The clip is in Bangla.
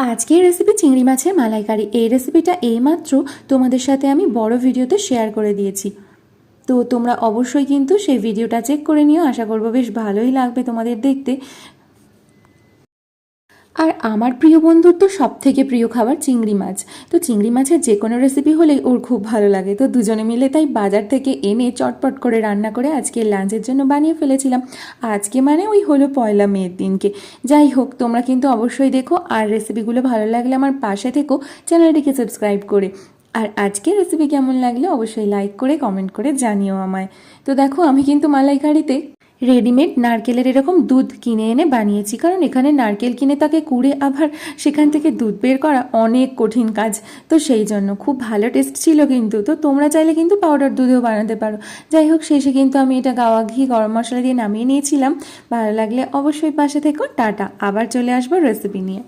আজকের রেসিপি চিংড়ি মাছের মালাইকারি। এই রেসিপিটা এইমাত্র তোমাদের সাথে আমি বড় ভিডিওতে শেয়ার করে দিয়েছি, তো তোমরা অবশ্যই কিন্তু সেই ভিডিওটা চেক করে নিও। আশা করবো বেশ ভালোই লাগবে তোমাদের দেখতে। আর আমার প্রিয় বন্ধুর তো সব থেকে প্রিয় খাবার চিংড়ি মাছ। তো চিংড়ি মাছের যে কোনো রেসিপি হলেই ওর খুব ভালো লাগে। তো দুজনে মিলে তাই বাজার থেকে এনে চটপট করে রান্না করে আজকে লাঞ্চের জন্য বানিয়ে ফেলেছিলাম। আজকে মানে ওই হলো পয়লা মের দিনকে। যাই হোক, তোমরা কিন্তু অবশ্যই দেখো, আর রেসিপিগুলো ভালো লাগলে আমার পাশে থেকো চ্যানেলটিকে সাবস্ক্রাইব করে। আর আজকের রেসিপি কেমন লাগলে অবশ্যই লাইক করে কমেন্ট করে জানিও আমায়। তো দেখো, আমি কিন্তু মালাইকারিতে রেডিমেড নারকেলের এরকম দুধ কিনে এনে বানিয়েছি, কারণ এখানে নারকেল কিনে তাকে কুড়ে আবার সেখান থেকে দুধ বের করা অনেক কঠিন কাজ। তো সেই জন্য খুব ভালো টেস্ট ছিল কিন্তু। তো তোমরা চাইলে কিন্তু পাউডার দুধেও বানাতে পারো। যাই হোক, শেষে কিন্তু আমি এটা গাওয়া ঘি গরম মশলা দিয়ে নামিয়ে নিয়েছিলাম। ভালো লাগলে অবশ্যই পাশে থেকো। টাটা, আবার চলে আসবো রেসিপি নিয়ে।